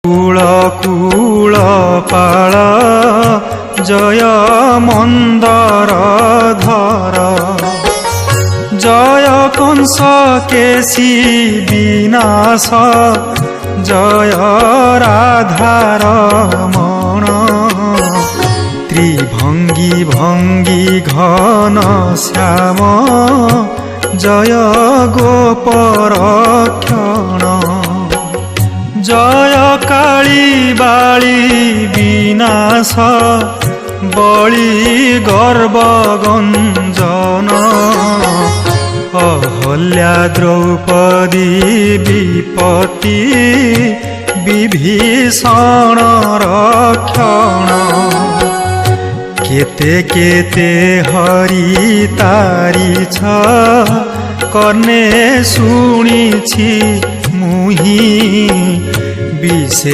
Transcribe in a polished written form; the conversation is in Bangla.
কূল কূল পাল জয় মন্দর ধর, জয় কংস কেশী বিনাশ, জয় রাধার মন। ত্রিভঙ্গি ভঙ্গি ঘন শ্যাম, জয় গোপর ক্ষণ। জয় কালী বালী বিনাশ, বলি গর্ব গঞ্জন। অহল্যা দ্রৌপদী বিপত্তি, বিভীষণ রক্ষণ। কেতে কেতে হরি তারিছ, কর্ণে শুনিছি মুহি। বিশে